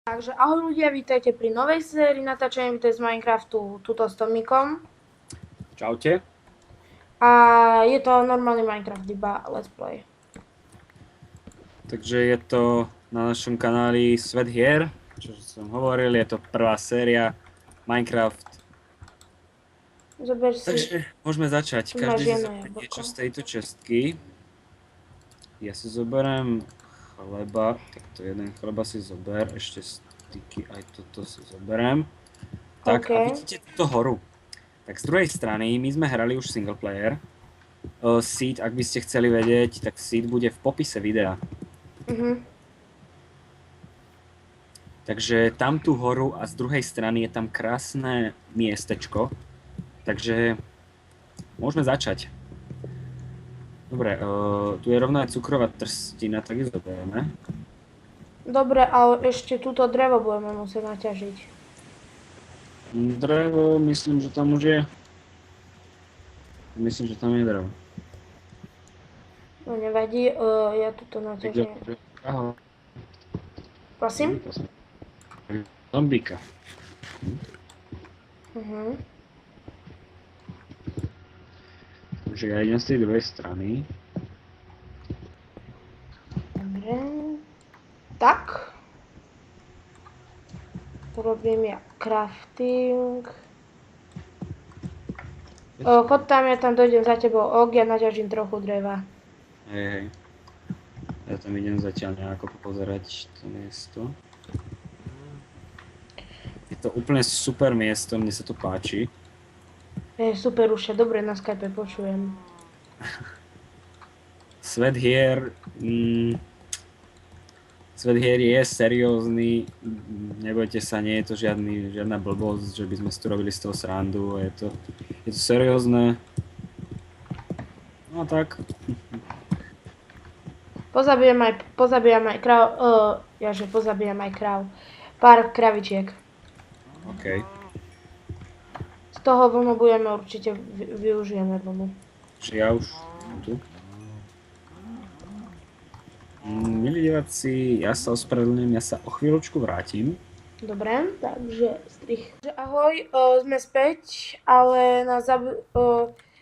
Takže ahoj ľudia, vítajte pri novej sérii natáčania z Minecraftu, tuto s Tomíkom. Čaute. A je to normálny Minecraft, iba let's play. Takže je to na našom kanáli Svet hier, čo som hovoril, je to prvá séria Minecraft. Zober si... Takže môžeme začať, Tu máš každý si jedno zoberie jablko. niečo z tejto čestky. Ja si zoberiem chleba, takto jeden chleba si zober, ešte styky, aj toto si zoberiem. Tak a vidíte túto horu. Tak z druhej strany, my sme hrali už single player. Seed, ak by ste chceli vedieť, tak seed bude v popise videa. Takže tam tú horu a z druhej strany je tam krásne miestečko. Takže môžeme začať. Dobre, tu je rovná cukrová trstina, tak ju zoberieme. Dobre, ale ešte túto drevo budeme musieť naťažiť. Drevo, myslím, že tam už je. Myslím, že tam je drevo. No nevadí, ja túto naťažím. Ahoj. Prosím? Zombíka. Takže ja idem z tej druhej strany. Dobre. Tak. Robím ja crafting. Chod tam, ja tam dojdem za tebou, ja naťažím trochu dreva. Hej. Ja tam idem zatiaľ nejako pozerať to miesto. Je to úplne super miesto, mne sa to páči. Super, už je dobre na Skype počujem. Svet hier... Svet hier je seriózny, nebojte sa, nie je to žiadna blbosť, že by sme si tu robili z toho srandu, je to seriózne. No tak. Pozabíjam aj kráv. Pár kravičiek. OK. Z toho vlnu budeme určite využijeme vlnu. Čiže ja už tu. Milí diváci, ja sa ospravedlňujem, ja sa o chvíľočku vrátim. Dobre, takže strich. Ahoj, sme späť, ale nás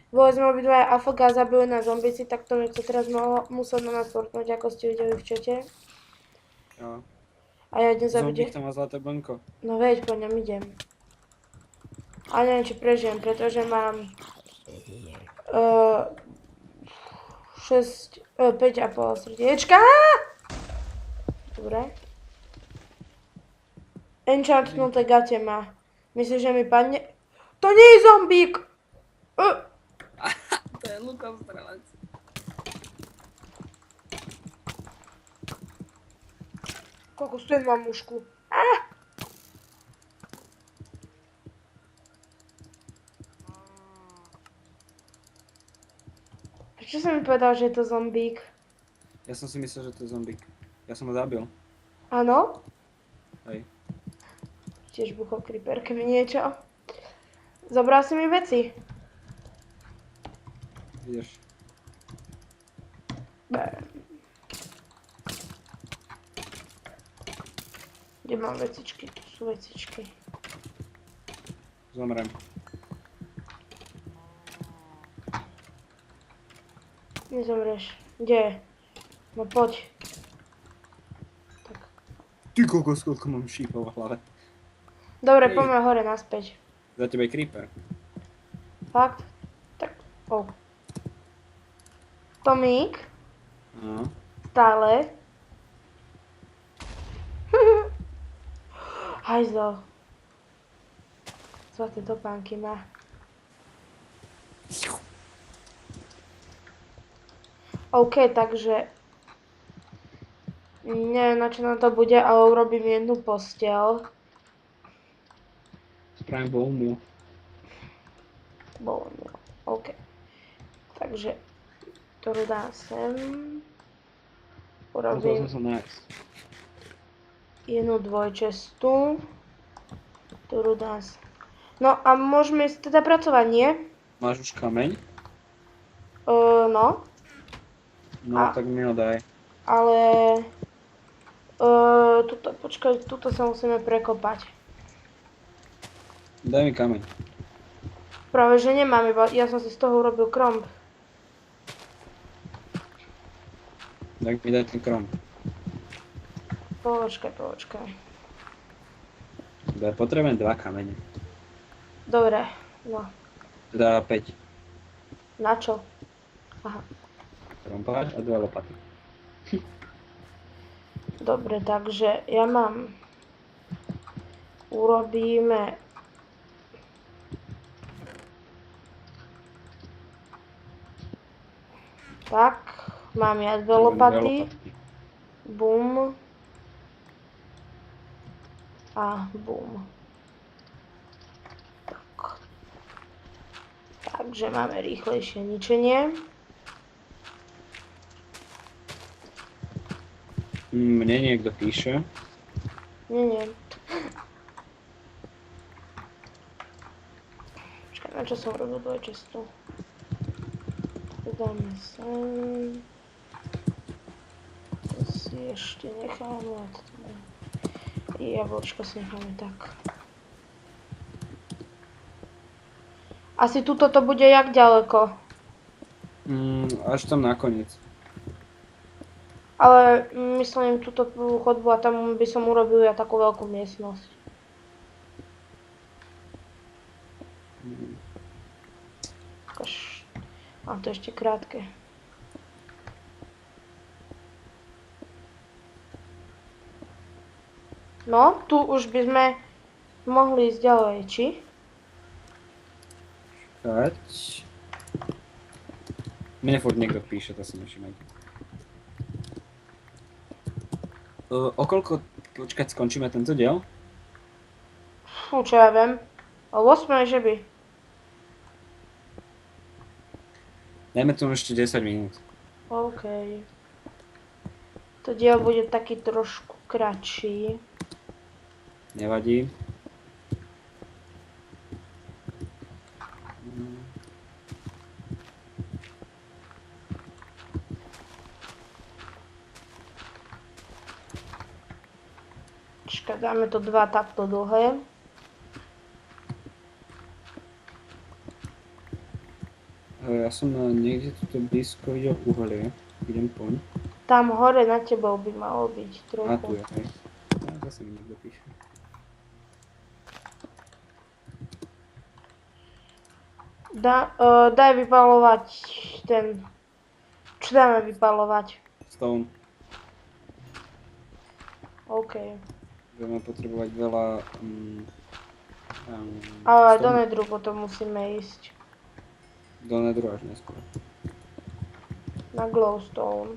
boli sme obidvaja Afog a zabili nás zombici, tak to mi to teraz musel na nás portnúť, ako ste videli v čete. Jo. A ja idem zabiť. Zombík tam má zlaté blnko. No veď, po ňom idem. A neviem, či prežijem, pretože mám 5,5 srdiečka. Dobre. Enchantnuté gate má. Myslíš, že mi padne? To nie je zombík! To je lukostrelec. Koľko stojí mám mušku? Prečo som mi povedal, že je to zombík? Ja som si myslel, že to je zombík. Ja som ho zabil. Áno? Hej. Tiež buchol creeper, keby niečo. Zobral si mi veci. Ideš. Kde mám vecičky? Tu sú vecičky. Zomrem. Nezomreš. Kde? No poď. Tak. Ty kokos, koľko mám šípov v hlave. Dobre, poďme hore naspäť. Za teba je creeper. Fakt? Tak. Tomík. Áno. Stále. Hajzlo. Zlaté topánky má. OK, takže neviem, na čo nám to bude, ale urobím jednu posteľ. Spravím voľnú. OK. Takže to dám sem. Urobím jednu dvojčestu. Ktorú dám sem. No a môžeme si teda pracovať, nie? Máš už kameň? No. No tak mi ho daj. Ale Tuto, počkaj, tuto sa musíme prekopať. Daj mi kameň. Práve, že nemám, iba ja som si z toho urobil kromb. Tak mi daj ten krom. Počkaj. Potrebujem 2 kamene. Dobre, no. Teda 5. Na čo? Aha. Krompáč a 2 lopaty. Dobre, takže ja mám... Urobíme... Tak, mám ja 2 lopaty. Bum. A bum. Tak. Takže máme rýchlejšie ničenie. Mne niekto píše. Nie. Počkaj, na čo som robil dvojčestu? To dáme sem. To si ešte necháme. Jablčko si necháme tak. Asi tuto to bude jak ďaleko? Až tam nakoniec. Ale myslím túto chodbu a tam by som urobil ja takú veľkú miestnosť. A to ešte krátke. No, tu už by sme mohli ísť ďalej, či? Kať. Mne furt niekto píše, to si nevšimajte. Okoľko, počkať, skončíme tento diel? Fú, čo ja viem. O 8, že by. Dajme tu ešte 10 minút. OK. To diel bude taký trošku kratší. Nevadí. Počkaj, dáme to 2 takto dlhé. Ja som niekde tuto blízko videl uhlie. Idem poň. Tam hore na tebou by malo byť trochu. A tu je, hej. Zase mi niekto píše. Daj vypalovať ten... Čo dáme vypalovať? Stone. OK. Budeme potrebovať veľa... Ale aj do nedru potom musíme ísť. Do nedru až neskôr. Na glowstone.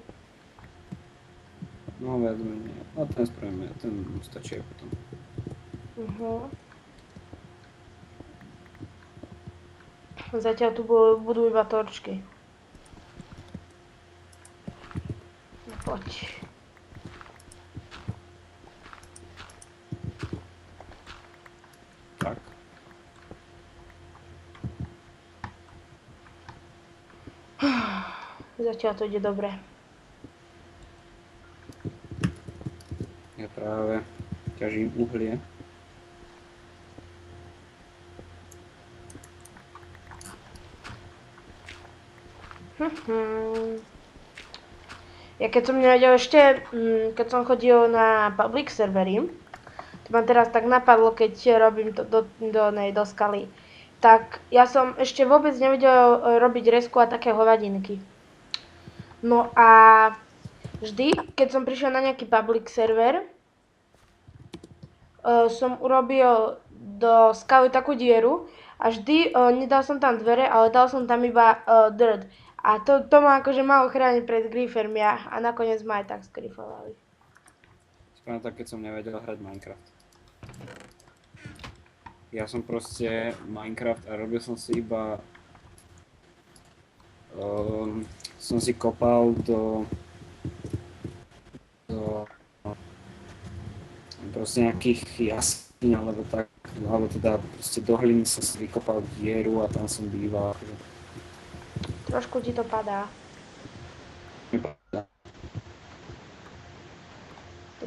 No viac menej. A ten spravíme, ten stačí aj potom. Zatiaľ tu budú iba torčky. No poď. Tak. Zatiaľ to ide dobre. Ja práve ťažím uhlie. Ja keď som nevedel ešte, keď som chodil na public servery, to ma teraz tak napadlo, keď robím to do skaly, tak ja som ešte vôbec nevedel robiť resku a také hovadinky. No a vždy, keď som prišiel na nejaký public server, som urobil do skaly takú dieru a vždy nedal som tam dvere, ale dal som tam iba dirt. A to ma akože malo chrániť pred grifermi a nakoniec ma aj tak skrifovali. Správne tak, keď som nevedel hrať Minecraft. Ja som proste Minecraft a robil som si iba... som si kopal do proste nejakých jaskýň alebo tak, alebo teda proste do hliny som si vykopal dieru a tam som býval. Trošku ti to padá.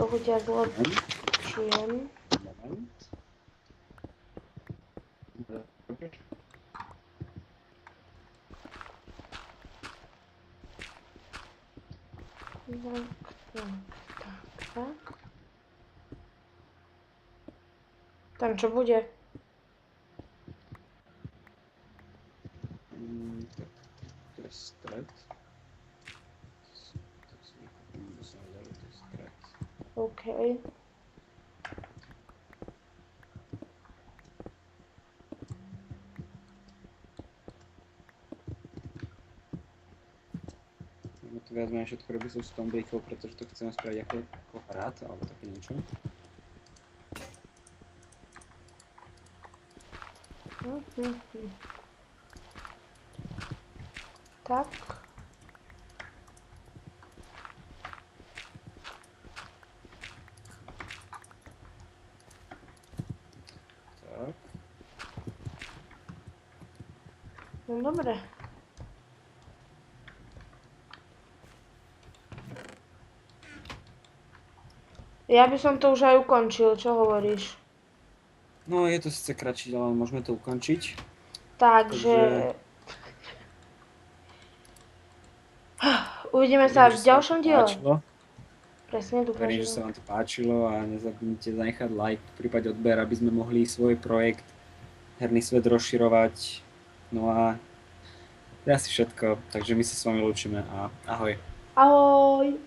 trochu ťa zlepšujem. Moment. Tak. Tam čo bude? Tak, to je stred. Tak si nekúpim, že som vedel, to je stred. OK. Máme to viac menej všetko robí som s tom brikou, pretože to chceme spraviť ako hrad, alebo také niečo. Tak. Tak. No dobre. Ja by som to už aj ukončil, čo hovoríš? No je to síce kratšie, ale môžeme to ukončiť. Takže... Uvidíme sa v ďalšom diele. Presne, dúfam, Verím, že sa vám to páčilo a nezabudnite zanechať like, v prípade odber, aby sme mohli svoj projekt Herný svet rozširovať. No a to je asi všetko, takže my sa s vami lúčime a ahoj. Ahoj.